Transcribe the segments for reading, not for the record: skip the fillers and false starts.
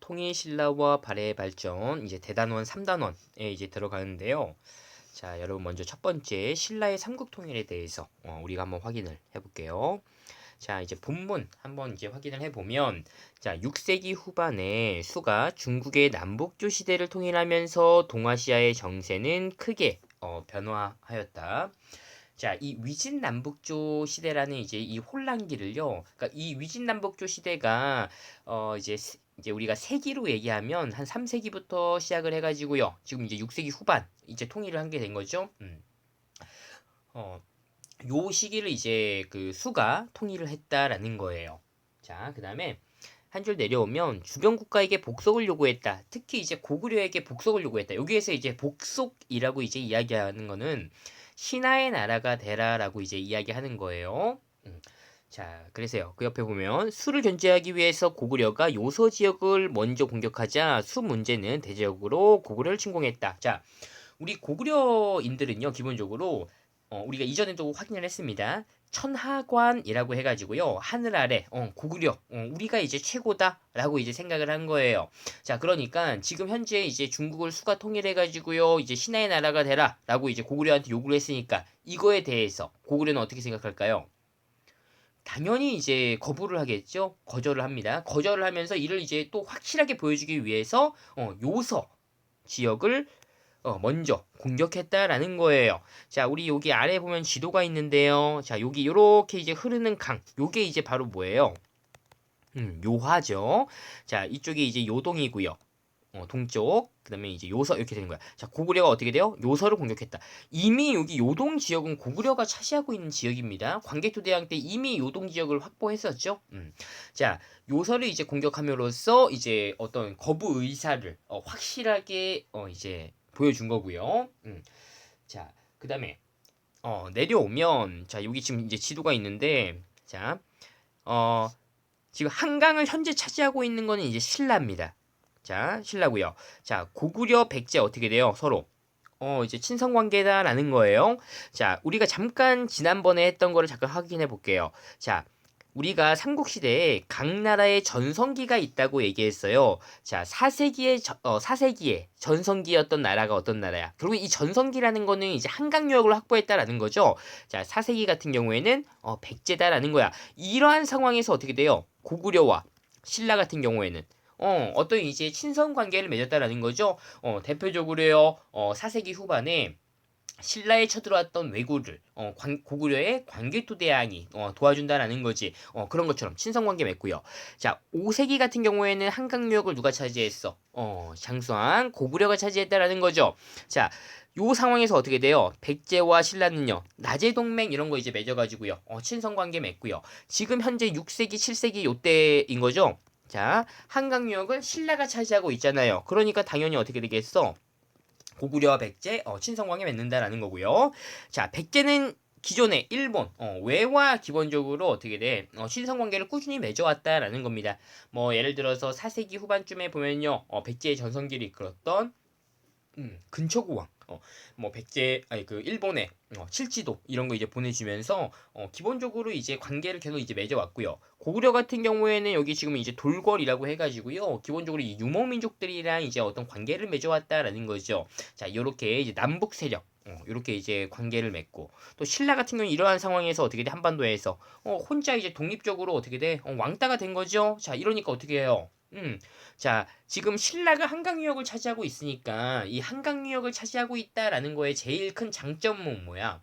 통일 신라와 발해 발전 이제 대단원 3단원에 이제 들어가는데요. 자, 여러분 먼저 첫 번째 신라의 삼국 통일에 대해서 우리가 한번 확인을 해볼게요. 자, 이제 본문 한번 이제 확인을 해보면, 자, 6세기 후반에 수가 중국의 남북조 시대를 통일하면서 동아시아의 정세는 크게 변화하였다. 자, 이 위진남북조 시대라는 이제 이 혼란기를요. 그러니까 이 위진남북조 시대가 이제 우리가 세기로 얘기하면 한 3세기부터 시작을 해가지고요. 지금 이제 6세기 후반 이제 통일을 한 게 된 거죠. 어, 요 시기를 이제 그 수가 통일을 했다라는 거예요. 자, 그다음에 한 줄 내려오면 주변 국가에게 복속을 요구했다. 특히 이제 고구려에게 복속을 요구했다. 여기에서 이제 복속이라고 이제 이야기하는 거는 신하의 나라가 되라라고 이제 이야기하는 거예요. 자, 그래서요. 그 옆에 보면 수를 견제하기 위해서 고구려가 요서 지역을 먼저 공격하자 수 문제는 대적으로 고구려를 침공했다. 자, 우리 고구려인들은요, 기본적으로 우리가 이전에도 확인을 했습니다. 천하관이라고 해가지고요, 하늘 아래 고구려 우리가 이제 최고다라고 이제 생각을 한 거예요. 자, 그러니까 지금 현재 이제 중국을 수가 통일해가지고요, 이제 신하의 나라가 되라라고 이제 고구려한테 요구를 했으니까 이거에 대해서 고구려는 어떻게 생각할까요? 당연히 이제 거부를 하겠죠. 거절을 합니다. 거절을 하면서 이를 이제 또 확실하게 보여주기 위해서 요서 지역을 먼저 공격했다라는 거예요. 자, 우리 여기 아래 보면 지도가 있는데요. 자, 여기 요렇게 이제 흐르는 강, 요게 이제 바로 뭐예요? 요하죠. 자, 이쪽이 이제 요동이고요. 동쪽, 그 다음에 이제 요서 이렇게 되는 거야. 자, 고구려가 어떻게 돼요? 요서를 공격했다. 이미 여기 요동 지역은 고구려가 차지하고 있는 지역입니다. 광개토대왕 때 이미 요동 지역을 확보했었죠. 자, 요서를 이제 공격함으로써 이제 어떤 거부 의사를 확실하게 이제 보여준 거고요. 자, 그 다음에 내려오면 자, 여기 지금 이제 지도가 있는데 자, 지금 한강을 현재 차지하고 있는 거는 이제 신라입니다. 자, 신라고요. 자, 고구려, 백제 어떻게 돼요? 서로 이제 친선 관계다라는 거예요. 자, 우리가 잠깐 지난번에 했던 거를 잠깐 확인해 볼게요. 자, 우리가 삼국시대에 각 나라의 전성기가 있다고 얘기했어요. 자, 4세기에 전성기였던 나라가 어떤 나라야? 그리고 이 전성기라는 거는 이제 한강유역을 확보했다라는 거죠. 자, 4세기 같은 경우에는 백제다라는 거야. 이러한 상황에서 어떻게 돼요? 고구려와 신라 같은 경우에는 어떤 이제 친선 관계를 맺었다라는 거죠. 대표적으로요, 4세기 후반에 신라에 쳐들어왔던 왜구를 고구려의 광개토대왕이 도와준다라는 거지. 그런 것처럼 친선관계 맺고요. 자, 5세기 같은 경우에는 한강유역을 누가 차지했어? 장수왕 고구려가 차지했다라는 거죠. 자, 요 상황에서 어떻게 돼요? 백제와 신라는요, 낮의 동맹 이런 거 이제 맺어가지고요, 친선관계 맺고요. 지금 현재 6세기, 7세기 요때인 거죠. 자, 한강유역을 신라가 차지하고 있잖아요. 그러니까 당연히 어떻게 되겠어? 고구려와 백제 친선관계 맺는다라는 거고요. 자, 백제는 기존에 일본 외와 기본적으로 어떻게 돼 친선관계를 꾸준히 맺어왔다라는 겁니다. 뭐 예를 들어서 4세기 후반쯤에 보면요, 백제의 전성기를 이끌었던 근초고왕, 뭐 백제 아니 그 일본의 칠지도 이런 거 이제 보내주면서 기본적으로 이제 관계를 계속 이제 맺어왔고요. 고구려 같은 경우에는 여기 지금 이제 돌궐이라고 해가지고요, 기본적으로 이 유목민족들이랑 이제 어떤 관계를 맺어왔다라는 거죠. 자, 요렇게 이제 남북 세력 이렇게 이제 관계를 맺고, 또 신라 같은 경우는 이러한 상황에서 어떻게 돼? 한반도에서 혼자 이제 독립적으로 어떻게 돼? 왕따가 된 거죠. 자, 이러니까 어떻게 해요? 자, 지금 신라가 한강유역을 차지하고 있으니까 이 한강유역을 차지하고 있다라는 거에 제일 큰 장점은 뭐야?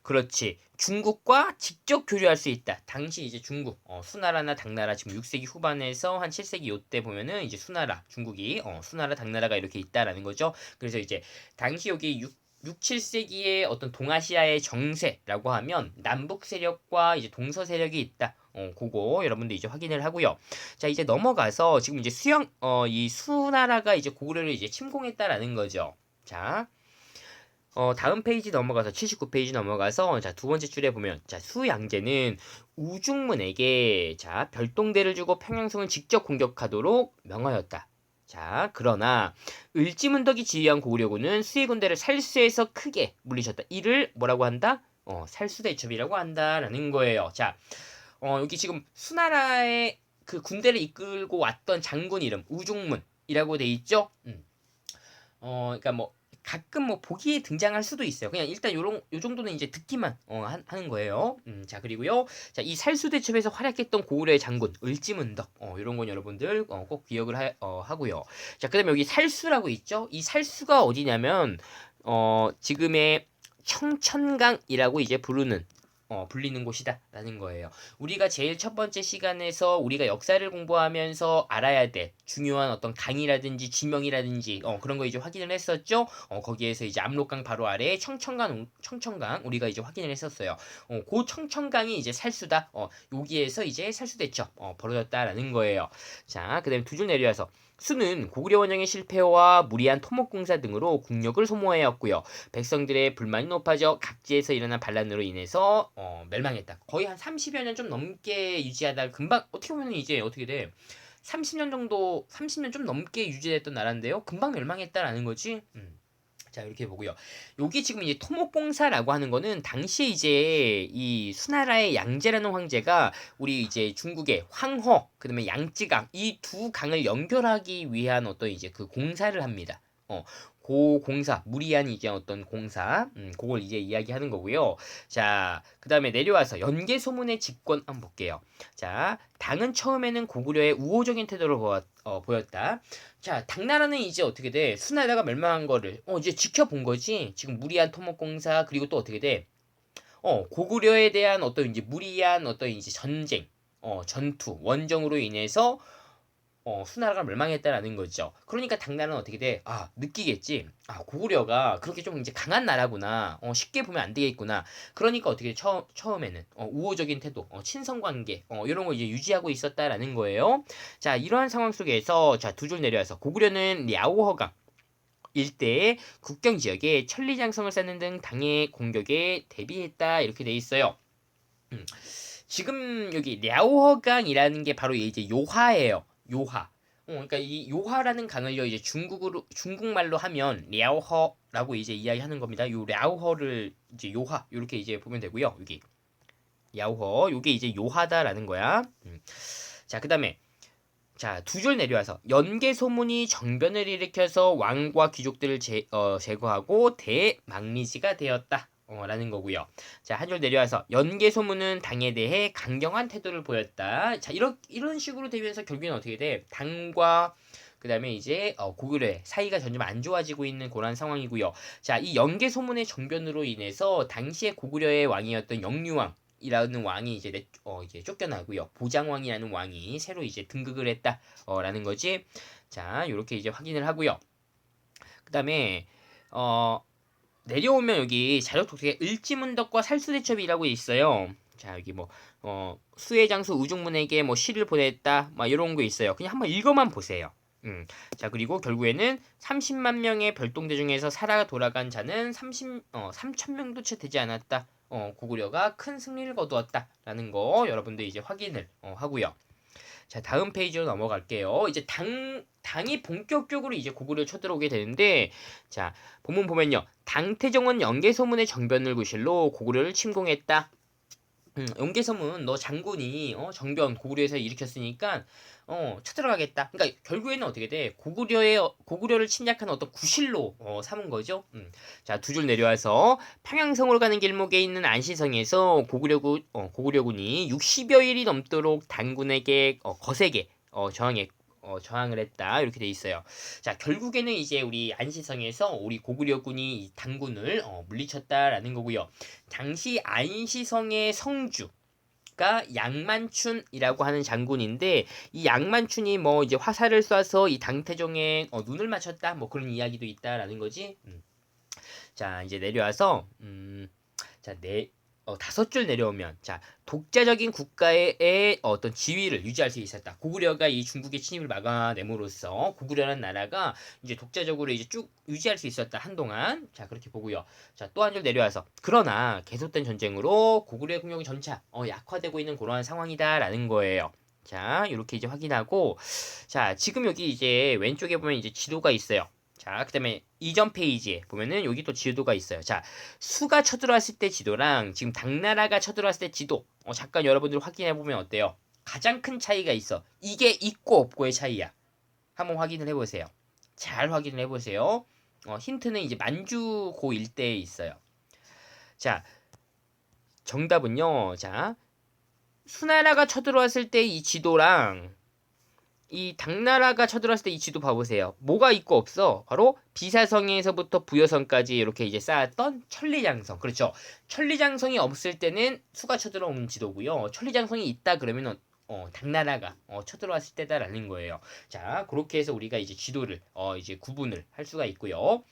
그렇지. 중국과 직접 교류할 수 있다. 당시 이제 중국, 수나라나 당나라 지금 6세기 후반에서 한 7세기 요때 보면은 이제 수나라, 중국이 수나라, 당나라가 이렇게 있다라는 거죠. 그래서 이제 당시 여기 6, 7세기의 어떤 동아시아의 정세라고 하면 남북 세력과 이제 동서 세력이 있다. 그거 여러분들 이제 확인을 하고요. 자, 이제 넘어가서 지금 이제 이 수나라가 이제 고구려를 이제 침공했다라는 거죠. 자, 다음 페이지 넘어가서 79페이지 넘어가서 자, 두 번째 줄에 보면 자, 수양제는 우중문에게 자, 별동대를 주고 평양성을 직접 공격하도록 명하였다. 자, 그러나 을지문덕이 지휘한 고구려군은 수의 군대를 살수에서 크게 물리쳤다. 이를 뭐라고 한다? 살수대첩이라고 한다라는 거예요. 자, 여기 지금 수나라의 그 군대를 이끌고 왔던 장군 이름 우중문이라고 돼 있죠. 그러니까 뭐 가끔 뭐 보기에 등장할 수도 있어요. 그냥 일단 요 정도는 이제 듣기만 하는 거예요. 자 그리고요. 자 이 살수대첩에서 활약했던 고구려의 장군 을지문덕 이런 건 여러분들 꼭 기억을 하고요. 자 그다음에 여기 살수라고 있죠. 이 살수가 어디냐면 지금의 청천강이라고 이제 불리는 곳이다라는 거예요. 우리가 제일 첫 번째 시간에서 우리가 역사를 공부하면서 알아야 될 중요한 어떤 강이라든지 지명이라든지 그런 거 이제 확인을 했었죠. 거기에서 이제 압록강 바로 아래에 청천강 우리가 이제 확인을 했었어요. 그 청천강이 이제 살수다. 여기에서 이제 살수대첩 벌어졌다라는 거예요. 자, 그다음에 두 줄 내려와서 수는 고구려 원정의 실패와 무리한 토목공사 등으로 국력을 소모하였고요. 백성들의 불만이 높아져 각지에서 일어난 반란으로 인해서 멸망했다. 거의 한 30여 년 좀 넘게 유지하다가 금방 어떻게 보면 이제 어떻게 돼? 30년 좀 넘게 유지됐던 나라인데요. 금방 멸망했다라는 거지. 자 이렇게 보고요. 여기 지금 이제 토목공사라고 하는 거는 당시에 이제 이 수나라의 양제라는 황제가 우리 이제 중국의 황허 그다음에 양쯔강 이 두 강을 연결하기 위한 어떤 이제 그 공사를 합니다. 고 공사 무리한 이제 어떤 공사 그걸 이제 이야기하는 거고요. 자 그다음에 내려와서 연개소문의 집권 한번 볼게요. 자 당은 처음에는 고구려의 우호적인 태도를 보였다. 자, 당나라는 이제 어떻게 돼? 수나라가 멸망한 거를 이제 지켜본 거지. 지금 무리한 토목공사 그리고 또 어떻게 돼? 고구려에 대한 어떤 이제 무리한 어떤 이제 전쟁, 전투, 원정으로 인해서 수나라가 멸망했다라는 거죠. 그러니까 당나라는 어떻게 돼? 느끼겠지. 고구려가 그렇게 좀 이제 강한 나라구나. 쉽게 보면 안 되겠구나. 그러니까 어떻게 처음에는 우호적인 태도, 친선 관계, 이런 걸 이제 유지하고 있었다라는 거예요. 자, 이러한 상황 속에서 자, 두 줄 내려와서 고구려는 랴오허강 일대의 국경 지역에 천리장성을 쌓는 등 당의 공격에 대비했다 이렇게 돼 있어요. 지금 여기 랴오허강이라는 게 바로 이제 요하예요. 요하. 그러니까 이 요하라는 강을요 이제 중국말로 하면 랴오허라고 이제 이야기하는 겁니다. 요 랴오허를 이제 요하 이렇게 이제 보면 되고요. 여기 야오허 요게 이제 요하다라는 거야. 자 그다음에 자 두 줄 내려와서 연개 소문이 정변을 일으켜서 왕과 귀족들을 제거하고 대망리지가 되었다. 라는 거고요. 자, 한 줄 내려와서 연개 소문은 당에 대해 강경한 태도를 보였다. 자, 이런 식으로 되면서 결국에는 어떻게 돼? 당과 그다음에 이제 고구려의 사이가 점점 안 좋아지고 있는 그런 상황이고요. 자, 이 연개 소문의 정변으로 인해서 당시에 고구려의 왕이었던 영유왕 이라는 왕이 이제 이제 쫓겨나고요. 보장왕이라는 왕이 새로 이제 등극을 했다라는 거지. 자, 요렇게 이제 확인을 하고요. 그다음에 내려오면 여기 자력 독특에 을지문덕과 살수대첩이라고 있어요. 자 여기 뭐 수의 장수 우중문에게 뭐 시를 보냈다 막 이런 거 있어요. 그냥 한번 읽어만 보세요. 자 그리고 결국에는 30만 명의 별동대 중에서 살아 돌아간 자는 3,000명도 채 되지 않았다. 고구려가 큰 승리를 거두었다라는 거 여러분들 이제 확인을 하고요. 자 다음 페이지로 넘어갈게요. 이제 당이 본격적으로 이제 고구려를 쳐들어오게 되는데 자 본문 보면요. 당태종은 연개소문의 정변을 구실로 고구려를 침공했다. 연개소문 너 장군이 정변 고구려에서 일으켰으니까 쳐들어가겠다. 그러니까 결국에는 어떻게 돼? 고구려를 침략한 어떤 구실로 삼은 거죠. 자 두 줄 내려와서 평양성으로 가는 길목에 있는 안시성에서 고구려군이 60여 일이 넘도록 당군에게 거세게 저항을 했다 이렇게 돼 있어요. 자 결국에는 이제 우리 안시성에서 우리 고구려군이 당군을 물리쳤다라는 거고요. 당시 안시성의 성주가 양만춘이라고 하는 장군인데 이 양만춘이 뭐 이제 화살을 쏴서 이 당태종의 눈을 맞췄다 뭐 그런 이야기도 있다라는 거지. 자 이제 내려와서 다섯 줄 내려오면 자 독자적인 국가의 어떤 지위를 유지할 수 있었다. 고구려가 이 중국의 침입을 막아냄으로써 고구려라는 나라가 이제 독자적으로 이제 쭉 유지할 수 있었다 한동안. 자 그렇게 보고요. 자 또 한 줄 내려와서 그러나 계속된 전쟁으로 고구려의 국력이 점차 약화되고 있는 그러한 상황이다라는 거예요. 자 이렇게 이제 확인하고 자 지금 여기 이제 왼쪽에 보면 이제 지도가 있어요. 자, 그 다음에 이전 페이지에 보면은 여기 또 지도가 있어요. 자, 수가 쳐들어왔을 때 지도랑 지금 당나라가 쳐들어왔을 때 지도. 잠깐 여러분들 확인해 보면 어때요? 가장 큰 차이가 있어. 이게 있고 없고의 차이야. 한번 확인을 해보세요. 잘 확인을 해보세요. 힌트는 이제 만주고 일대에 있어요. 자, 정답은요. 자, 수나라가 쳐들어왔을 때 이 지도랑 이 당나라가 쳐들어왔을 때 이 지도 봐보세요. 뭐가 있고 없어? 바로 비사성에서부터 부여성까지 이렇게 이제 쌓았던 천리장성. 그렇죠. 천리장성이 없을 때는 수가 쳐들어오는 지도고요. 천리장성이 있다 그러면 당나라가 쳐들어왔을 때다라는 거예요. 자, 그렇게 해서 우리가 이제 지도를 이제 구분을 할 수가 있고요.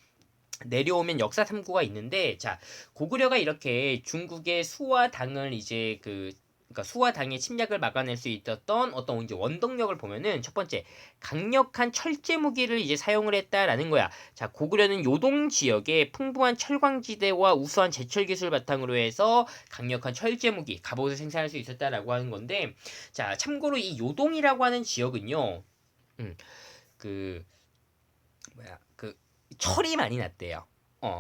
내려오면 역사 탐구가 있는데, 자, 고구려가 이렇게 중국의 수와 당을 이제 그러니까 수와 당의 침략을 막아낼 수 있었던 어떤 이제 원동력을 보면은 첫 번째 강력한 철제 무기를 이제 사용을 했다라는 거야. 자, 고구려는 요동 지역에 풍부한 철광지대와 우수한 제철 기술을 바탕으로 해서 강력한 철제 무기, 갑옷을 생산할 수 있었다라고 하는 건데, 자, 참고로 이 요동이라고 하는 지역은요, 그 뭐야, 철이 많이 났대요.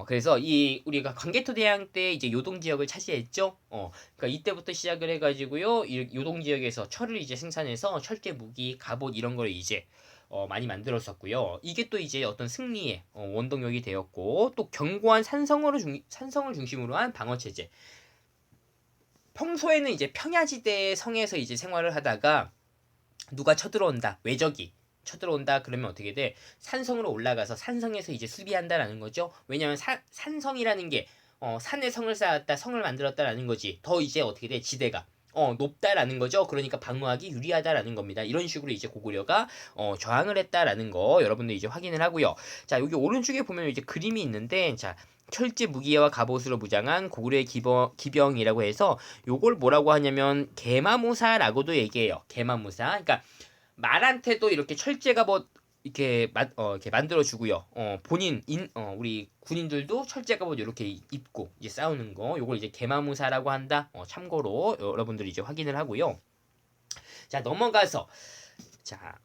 그래서 이 우리가 광개토대왕 때 이제 요동 지역을 차지했죠. 그러니까 이때부터 시작을 해가지고요, 이 요동 지역에서 철을 이제 생산해서 철제 무기, 갑옷 이런 걸 이제 많이 만들었었고요. 이게 또 이제 어떤 승리의 원동력이 되었고, 또 견고한 산성을 중심으로 한 방어 체제. 평소에는 이제 평야지대 성에서 이제 생활을 하다가 누가 쳐들어온다, 외적이 쳐들어온다 그러면 어떻게 돼? 산성으로 올라가서 산성에서 이제 수비한다라는 거죠. 왜냐면 산성이라는 게 산에 성을 쌓았다, 성을 만들었다라는 거지. 더 이제 어떻게 돼? 지대가 높다라는 거죠. 그러니까 방어하기 유리하다라는 겁니다. 이런 식으로 이제 고구려가 저항을 했다라는 거 여러분들 이제 확인을 하고요. 자, 여기 오른쪽에 보면 이제 그림이 있는데, 자, 철제 무기와 갑옷으로 무장한 고구려의 기병이라고 해서 요걸 뭐라고 하냐면 개마무사라고도 얘기해요. 개마무사. 그러니까 말한테도 이렇게 철제가 뭐 이렇게 만들어 주고요. 우리 군인들도 철제가 뭐 이렇게 입고 이제 싸우는 거, 요걸 이제 개마무사라고 한다. 참고로 여러분들이 이제 확인을 하고요. 자, 넘어가서 자,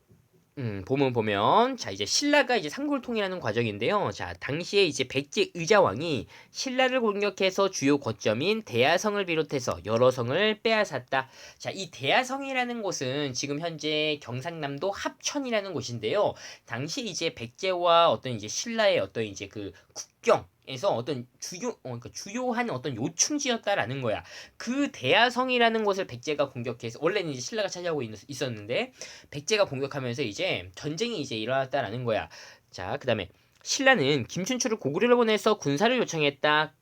보면 자, 이제 신라가 이제 상골통일하는 과정인데요. 자, 당시에 이제 백제 의자왕이 신라를 공격해서 주요 거점인 대야성을 비롯해서 여러 성을 빼앗았다. 자, 이 대야성이라는 곳은 지금 현재 경상남도 합천이라는 곳인데요. 당시 이제 백제와 어떤 이제 신라의 어떤 이제 그 국경 에서 어떤 그러니까 주요한 어떤 요충지였다라는 거야. 그 대야성이라는 곳을 백제가 공격해서, 원래는 이제 신라가 차지하고 있었는데 백제가 공격하면서 이제 전쟁이 이제 일어났다라는 거야. 자, 그다음에 신라는 김춘추를 고구려를 보내서 군사를 요청했다.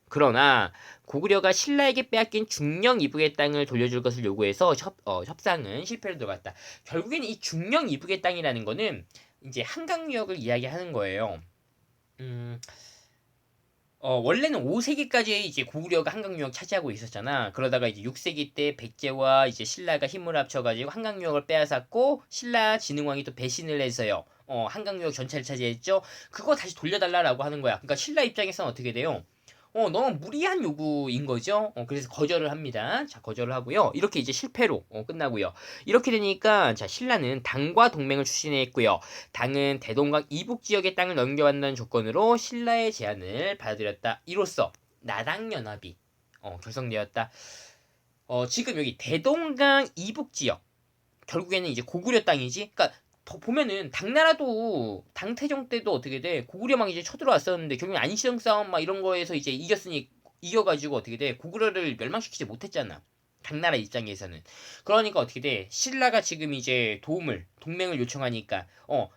그러나 고구려가 신라에게 빼앗긴 중령 이북의 땅을 돌려줄 것을 요구해서 협상은 실패를 들어갔다. 결국에는 이 중령 이북의 땅이라는 거는 이제 한강유역을 이야기하는 거예요. 원래는 5세기까지 이제 고구려가 한강유역 차지하고 있었잖아. 그러다가 이제 6세기 때 백제와 이제 신라가 힘을 합쳐가지고 한강유역을 빼앗았고, 신라 진흥왕이 또 배신을 해서요. 한강유역 전체를 차지했죠. 그거 다시 돌려달라라고 하는 거야. 그러니까 신라 입장에서는 어떻게 돼요? 너무 무리한 요구인 거죠. 그래서 거절을 합니다. 자, 거절을 하고요. 이렇게 이제 실패로 끝나고요. 이렇게 되니까 자, 신라는 당과 동맹을 추진했고요. 당은 대동강 이북 지역의 땅을 넘겨받는 조건으로 신라의 제안을 받아들였다. 이로써 나당연합이 결성되었다. 지금 여기 대동강 이북 지역, 결국에는 이제 고구려 땅이지. 그러니까 더 보면은 당나라도 당태종 때도 어떻게 돼, 고구려만 이제 쳐들어왔었는데 결국 안시성 싸움 막 이런 거에서 이제 이겨가지고 어떻게 돼, 고구려를 멸망시키지 못했잖아. 당나라 입장에서는. 그러니까 어떻게 돼, 신라가 지금 이제 동맹을 요청하니까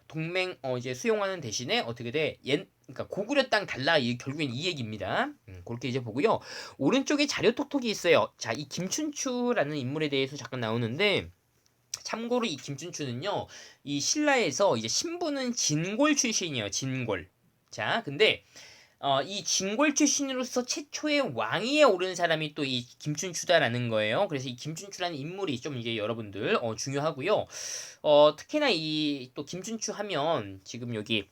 동맹 이제 수용하는 대신에 어떻게 돼, 그러니까 고구려 땅 달라, 결국엔 이 얘기입니다. 그렇게 이제 보고요. 오른쪽에 자료 톡톡이 있어요. 자, 이 김춘추라는 인물에 대해서 잠깐 나오는데, 참고로 이 김춘추는요, 이 신라에서 이제 신부는 진골 출신이에요. 진골. 자, 근데 이 진골 출신으로서 최초의 왕위에 오른 사람이 또 이 김춘추다라는 거예요. 그래서 이 김춘추라는 인물이 좀 이제 여러분들 중요하고요. 특히나 이 또 김춘추 하면 지금 여기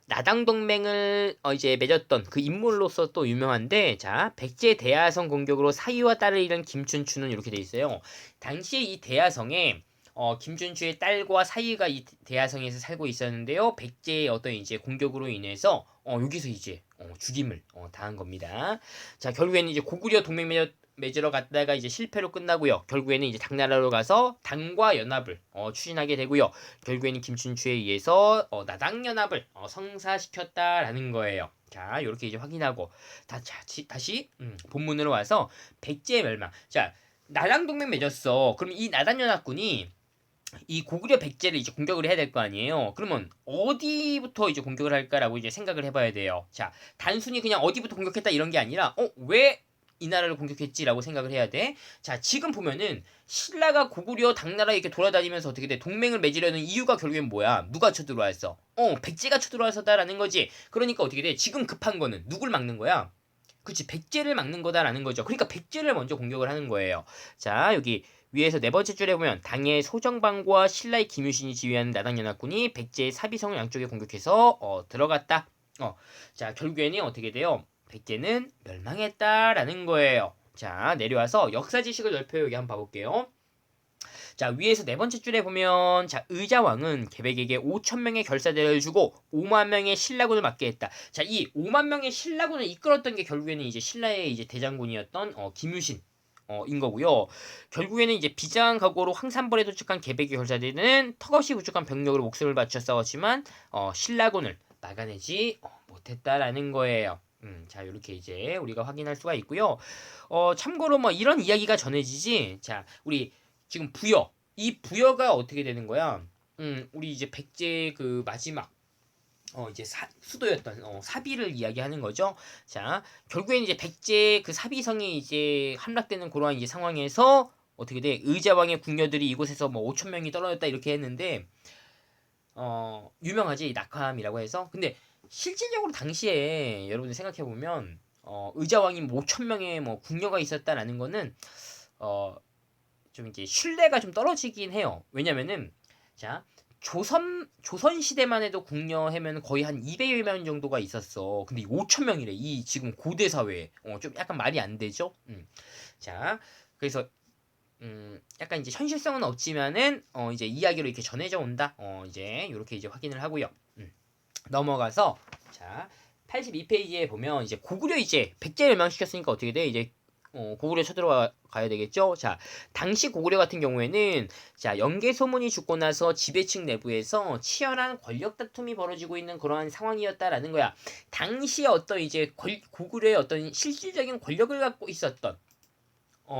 나당 동맹을 이제 맺었던 그 인물로서 또 유명한데, 자, 백제 대야성 공격으로 사위와 딸을 잃은 김춘추는 이렇게 돼 있어요. 당시에 이 대야성에 김춘추의 딸과 사위가 이 대야성에서 살고 있었는데요. 백제의 어떤 이제 공격으로 인해서 여기서 이제 죽임을 당한 겁니다. 자, 결국에는 이제 고구려 동맹 맺으러 갔다가 이제 실패로 끝나고요. 결국에는 이제 당나라로 가서 당과 연합을 추진하게 되고요. 결국에는 김춘추에 의해서 나당 연합을 성사시켰다라는 거예요. 자, 이렇게 이제 확인하고 다시 본문으로 와서 백제의 멸망. 자, 나당 동맹 맺었어. 그럼 이 나당 연합군이 이 고구려 백제를 이제 공격을 해야 될 거 아니에요. 그러면 어디부터 이제 공격을 할까라고 이제 생각을 해봐야 돼요. 자, 단순히 그냥 어디부터 공격했다 이런 게 아니라, 왜 이 나라를 공격했지라고 생각을 해야 돼. 자, 지금 보면은 신라가 고구려 당나라에 이렇게 돌아다니면서 어떻게 돼? 동맹을 맺으려는 이유가 결국엔 뭐야? 누가 쳐들어왔어? 백제가 쳐들어와서다라는 거지. 그러니까 어떻게 돼? 지금 급한 거는 누굴 막는 거야? 그치, 백제를 막는 거다라는 거죠. 그러니까 백제를 먼저 공격을 하는 거예요. 자, 여기 위에서 네 번째 줄에 보면 당의 소정방과 신라의 김유신이 지휘하는 나당연합군이 백제의 사비성을 양쪽에 공격해서 들어갔다. 자, 결국에는 어떻게 돼요? 백제는 멸망했다라는 거예요. 자, 내려와서 역사 지식을 넓혀요. 여기 한번 봐볼게요. 자, 위에서 네 번째 줄에 보면, 자, 의자왕은 계백에게 5천 명의 결사대를 주고 5만 명의 신라군을 맡게 했다. 자, 이 5만 명의 신라군을 이끌었던 게 결국에는 이제 신라의 이제 대장군이었던 김유신 인 거고요. 결국에는 이제 비장한 각오로 황산벌에 도착한 계백의 결사대는 턱없이 구축한 병력으로 목숨을 바쳐 싸웠지만 신라군을 막아내지 못했다라는 거예요. 자, 이렇게 이제 우리가 확인할 수가 있고요. 참고로 뭐 이런 이야기가 전해지지. 자, 우리 지금 부여. 이 부여가 어떻게 되는 거야? 우리 이제 백제 그 마지막 이제 수도였던 사비를 이야기하는 거죠. 자, 결국엔 이제 백제 그 사비성이 이제 함락되는 그러한 이제 상황에서 어떻게 돼? 의자왕의 궁녀들이 이곳에서 뭐 5천 명이 떨어졌다 이렇게 했는데 유명하지 낙함이라고 해서. 근데 실질적으로 당시에 여러분들 생각해 보면 의자왕이 뭐 5천 명의 뭐 궁녀가 있었다라는 거는 좀 이제 신뢰가 좀 떨어지긴 해요. 왜냐면은 자, 조선 시대만 해도 궁녀 하면 거의 한 200여 명 정도가 있었어. 근데 5천 명이래. 이 지금 고대 사회에. 좀 약간 말이 안 되죠? 자, 그래서 약간 이제 현실성은 없지만은 이제 이야기로 이렇게 전해져 온다. 이제 이렇게 이제 확인을 하고요. 넘어가서 자, 82페이지에 보면 이제 고구려 이제 백제 멸망시켰으니까 어떻게 돼? 이제 고구려 쳐들어가야 되겠죠. 자, 당시 고구려 같은 경우에는 자, 영계 소문이 죽고 나서 지배층 내부에서 치열한 권력 다툼이 벌어지고 있는 그러한 상황이었다라는 거야. 당시 어떤 이제 고구려의 어떤 실질적인 권력을 갖고 있었던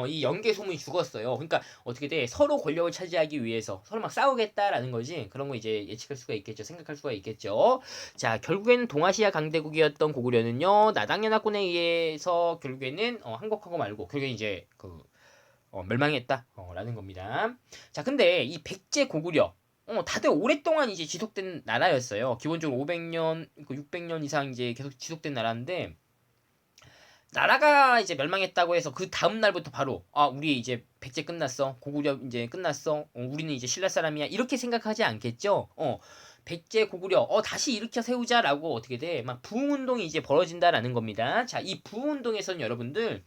이 영계 소문이 죽었어요. 그러니까 어떻게 돼? 서로 권력을 차지하기 위해서 서로 막 싸우겠다라는 거지. 그런 거 이제 예측할 수가 있겠죠. 생각할 수가 있겠죠. 자, 결국에는 동아시아 강대국이었던 고구려는요, 나당연합군에 의해서 결국에는 한국하고 말고 결국에 이제 멸망했다라는 겁니다. 자, 근데 이 백제 고구려 다들 오랫동안 이제 지속된 나라였어요. 기본적으로 500년, 600년 이상 이제 계속 지속된 나라인데. 나라가 이제 멸망했다고 해서 그 다음 날부터 바로 우리 이제 백제 끝났어, 고구려 이제 끝났어, 우리는 이제 신라 사람이야 이렇게 생각하지 않겠죠. 백제 고구려 다시 일으켜 세우자라고 어떻게 돼? 막 부흥운동이 이제 벌어진다라는 겁니다. 자, 이 부흥운동에서는 여러분들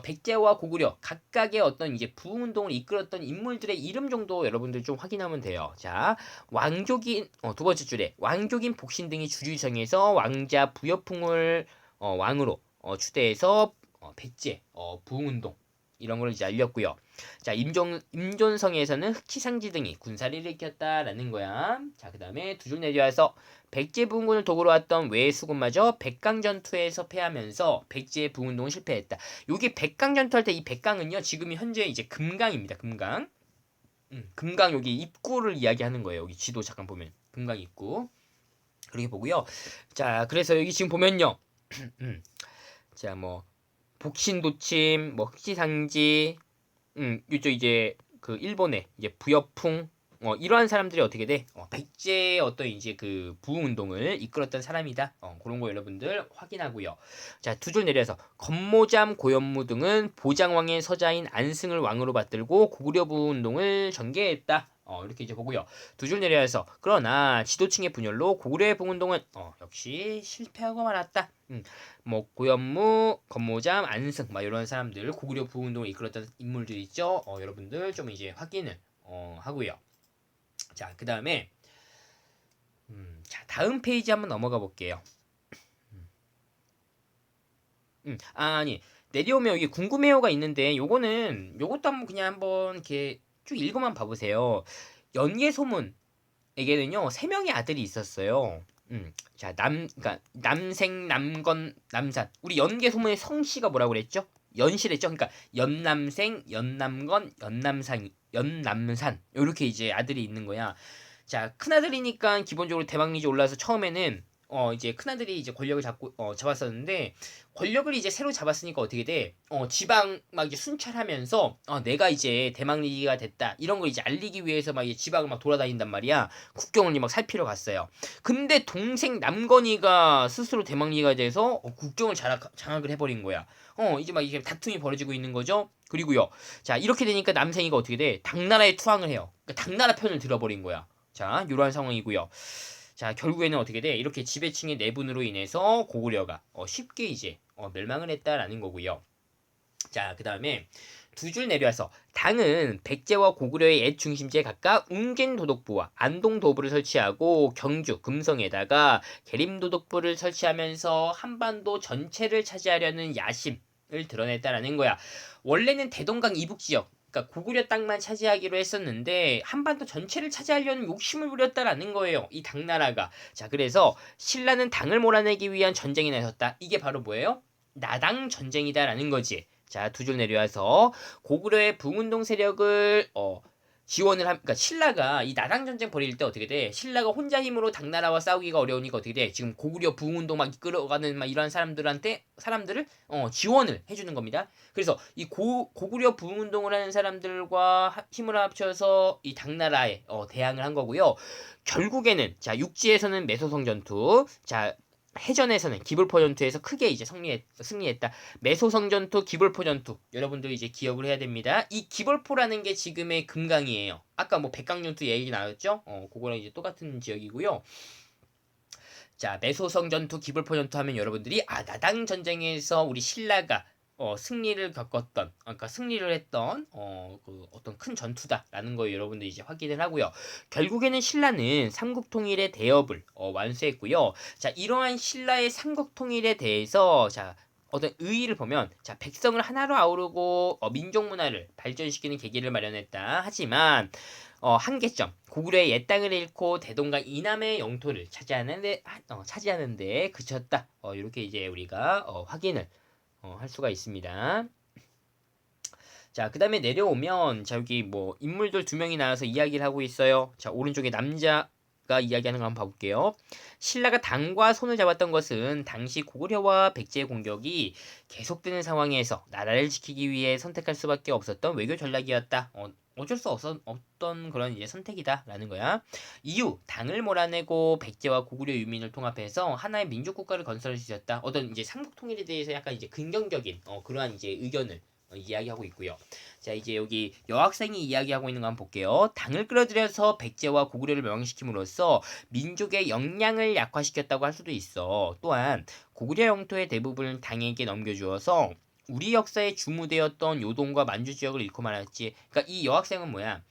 백제와 고구려 각각의 어떤 이제 부흥운동을 이끌었던 인물들의 이름 정도 여러분들 좀 확인하면 돼요. 자, 왕족인 두 번째 줄에 왕족인 복신 등이 주류 정해서 왕자 부여풍을 왕으로 추대해서 백제 부흥운동 이런 걸 이제 알렸고요. 자, 임존성에서는 흑치상지 등이 군사를 일으켰다라는 거야. 자, 그 다음에 두 줄 내려와서 백제 부흥군을 도구로 왔던 외의 수군마저 백강전투에서 패하면서 백제 부흥운동은 실패했다. 여기 백강전투 할 때 이 백강은요, 지금이 현재 이제 금강입니다. 금강. 금강 여기 입구를 이야기하는 거예요. 여기 지도 잠깐 보면 금강 입구 그렇게 보고요. 자, 그래서 여기 지금 보면요. 자, 뭐 복신도침, 뭐 흑지상지, 이쪽 이제 그 일본의 이제 부여풍, 이러한 사람들이 어떻게 돼? 백제의 어떤 이제 그 부흥운동을 이끌었던 사람이다. 그런 거 여러분들 확인하고요. 자, 두 줄 내려서 건모잠, 고현무 등은 보장왕의 서자인 안승을 왕으로 받들고 고구려 부흥운동을 전개했다. 이렇게 이제 보고요. 두 줄 내려서 그러나 지도층의 분열로 고구려의 부흥운동은 역시 실패하고 말았다. 뭐 고현무, 건모잠, 안승 막 이런 사람들 고구려 부흥운동을 이끌었던 인물들 있죠. 여러분들 좀 이제 확인을 하고요. 자, 그 다음에 자, 다음 페이지 한번 넘어가 볼게요. 아니, 내려오면 여기 궁금해요가 있는데 요것도 한번 그냥 한번 이렇게 쭉 읽어만 봐보세요. 연개소문에게는요 3명의 아들이 있었어요. 자, 그러니까 남생, 남건, 남산. 우리 연개소문의 성씨가 뭐라고 그랬죠? 연씨랬죠. 그러니까 연남생, 연남건, 연남산. 이렇게 이제 아들이 있는 거야. 자, 큰아들이니까 기본적으로 대망리지 올라서 처음에는 이제 큰아들이 이제 권력을 잡았었는데 권력을 이제 새로 잡았으니까 어떻게 돼? 지방 막 이제 순찰하면서 내가 이제 대망리기가 됐다 이런 걸 이제 알리기 위해서 막 이제 지방을 막 돌아다닌단 말이야. 국경을 막 살피러 갔어요. 근데 동생 남건이가 스스로 대망리기가 돼서 국경을 장악을 해버린 거야. 이제 막 이게 다툼이 벌어지고 있는 거죠. 그리고요. 자, 이렇게 되니까 남생이가 어떻게 돼? 당나라에 투항을 해요. 그러니까 당나라 편을 들어버린 거야. 자, 이러한 상황이고요. 자, 결국에는 어떻게 돼? 이렇게 지배층의 내분으로 인해서 고구려가 쉽게 이제 멸망을 했다라는 거고요. 자, 그 다음에 두 줄 내려와서 당은 백제와 고구려의 옛 중심지에 각각 웅진도독부와 안동도부를 설치하고 경주, 금성에다가 계림도독부를 설치하면서 한반도 전체를 차지하려는 야심을 드러냈다라는 거야. 원래는 대동강 이북 지역, 그러니까 고구려 땅만 차지하기로 했었는데 한반도 전체를 차지하려는 욕심을 부렸다라는 거예요. 이 당나라가. 자, 그래서 신라는 당을 몰아내기 위한 전쟁에 나섰다. 이게 바로 뭐예요? 나당 전쟁이다라는 거지. 자, 두 줄 내려와서 고구려의 부운동 세력을 지원을 그러니까 신라가 이 나당 전쟁 벌일 때 어떻게 돼? 신라가 혼자 힘으로 당나라와 싸우기가 어려우니까 어떻게 돼? 지금 고구려 부운동 막 이끌어가는 막 이러한 사람들을 지원을 해주는 겁니다. 그래서 이 고구려 부운동을 하는 사람들과 힘을 합쳐서 이 당나라에 대항을 한 거고요. 결국에는 자, 육지에서는 매소성 전투, 자, 해전에서는 기불포 전투에서 크게 이제 승리했다. 매소성 전투, 기불포 전투. 여러분들 이제 기억을 해야 됩니다. 이 기불포라는 게 지금의 금강이에요. 아까 뭐 백강 전투 얘기 나왔죠? 그거랑 이제 똑같은 지역이고요. 자, 매소성 전투, 기불포 전투 하면 여러분들이 나당 전쟁에서 우리 신라가 승리를 겪었던, 그러니까 승리를 했던 그 어떤 큰 전투다라는 거 여러분들 이제 확인을 하고요. 결국에는 신라는 삼국 통일의 대업을 완수했고요. 자, 이러한 신라의 삼국 통일에 대해서 자, 어떤 의의를 보면 자, 백성을 하나로 아우르고 민족 문화를 발전시키는 계기를 마련했다. 하지만 한계점. 고구려의 옛 땅을 잃고 대동강 이남의 영토를 차지하는데 그쳤다. 이렇게 이제 우리가 확인을 할 수가 있습니다. 자, 그 다음에 내려오면, 자, 여기 뭐, 인물들 2명이 나와서 이야기를 하고 있어요. 자, 오른쪽에 남자가 이야기하는 거 한번 봐볼게요. 신라가 당과 손을 잡았던 것은 당시 고구려와 백제의 공격이 계속되는 상황에서 나라를 지키기 위해 선택할 수밖에 없었던 외교 전략이었다. 어쩔 수 없던 그런 이제 선택이다라는 거야. 이후 당을 몰아내고 백제와 고구려 유민을 통합해서 하나의 민족 국가를 건설할 수 있었다. 어떤 이제 삼국 통일에 대해서 약간 이제 긍정적인 그러한 이제 의견을 이야기하고 있고요. 자, 이제 여기 여학생이 이야기하고 있는 거 한번 볼게요. 당을 끌어들여서 백제와 고구려를 멸망시킴으로써 민족의 역량을 약화시켰다고 할 수도 있어. 또한 고구려 영토의 대부분을 당에게 넘겨주어서 우리 역사에 주무되었던 요동과 만주 지역을 잃고 말았지. 그러니까 이 여학생은 뭐야?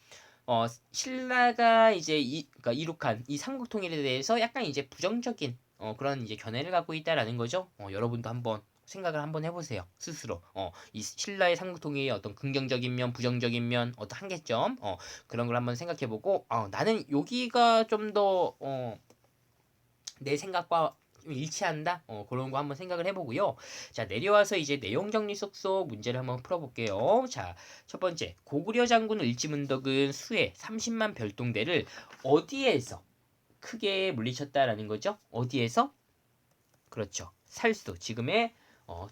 신라가 이제 그러니까 이룩한 이 삼국 통일에 대해서 약간 이제 부정적인 그런 이제 견해를 갖고 있다라는 거죠. 여러분도 한번 생각을 한번 해보세요. 스스로. 이 신라의 삼국 통일의 어떤 긍정적인 면, 부정적인 면, 어떤 한계점, 그런 걸 한번 생각해보고, 나는 여기가 좀 더, 내 생각과 좀 일치한다? 그런 거 한번 생각을 해보고요. 자, 내려와서 이제 내용 정리 쏙쏙 문제를 한번 풀어볼게요. 자, 첫 번째. 고구려 장군 을지문덕은 수의 30만 별동대를 어디에서 크게 물리쳤다라는 거죠? 어디에서? 그렇죠. 살수. 지금의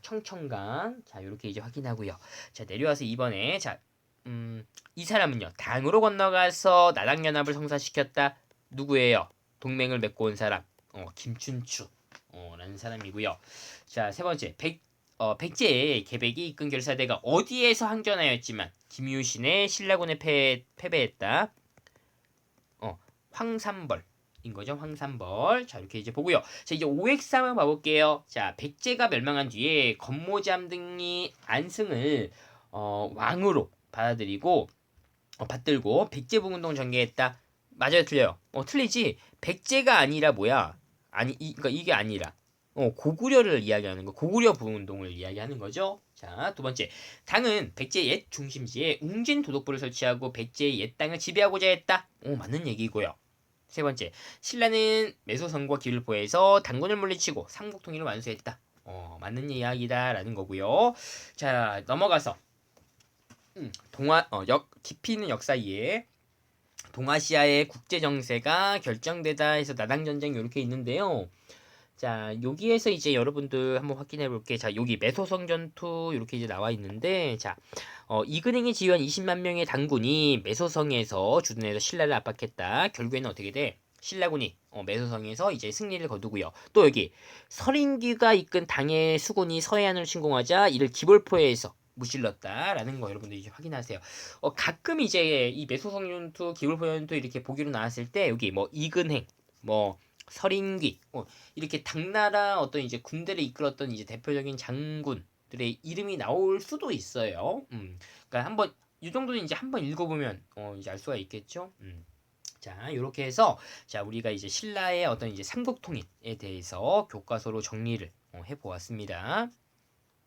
청천강. 자, 이렇게 이제 확인하고요. 자, 내려와서 이번에 자, 이 사람은요. 당으로 건너가서 나당연합을 성사시켰다. 누구예요? 동맹을 맺고 온 사람. 김춘추. 라는 사람이고요. 자, 세 번째. 백제의 계백이 이끈 결사대가 어디에서 항전하였지만 김유신의 신라군에 패배했다. 황산벌. 인 거죠. 황산벌. 자, 이렇게 이제 보고요. 자, 이제 OX 한번 봐볼게요. 자, 백제가 멸망한 뒤에 건모잠 등이 안승을 왕으로 받아들이고 받들고 백제부운동 전개했다. 맞아요, 틀려요? 틀리지. 백제가 아니라 뭐야? 그러니까 이게 아니라 고구려를 이야기하는 거, 고구려 부운동을 이야기하는 거죠. 자, 두 번째, 당은 백제의 옛 중심지에 웅진 도독부를 설치하고 백제의 옛 땅을 지배하고자 했다. 맞는 얘기고요. 세 번째, 신라는 매소성과 기울포에서 당군을 물리치고 삼국 통일을 완수했다. 맞는 이야기다라는 거고요. 자, 넘어가서 깊이 있는 역사 이해. 동아시아의 국제 정세가 결정되다 해서 나당 전쟁 이렇게 있는데요. 자, 여기에서 이제 여러분들 한번 확인해 볼게. 자, 여기 매소성 전투 이렇게 이제 나와 있는데, 자, 이근행이 지휘한 20만 명의 당군이 매소성에서 주둔해서 신라를 압박했다. 결국에는 어떻게 돼? 신라군이 매소성에서 이제 승리를 거두고요. 또 여기 서린귀가 이끈 당의 수군이 서해안으로 침공하자 이를 기볼포에서 무찔렀다라는 거 여러분들 이제 확인하세요. 가끔 이제 이 매소성 전투, 기볼포 전투 이렇게 보기로 나왔을 때 여기 뭐 이근행, 뭐 서린귀, 이렇게 당나라 어떤 이제 군대를 이끌었던 이제 대표적인 장군들의 이름이 나올 수도 있어요. 그러니까 한번 이 정도는 이제 한번 읽어보면 이제 알 수가 있겠죠. 자, 이렇게 해서 자 우리가 이제 신라의 어떤 이제 삼국 통일에 대해서 교과서로 정리를 해보았습니다.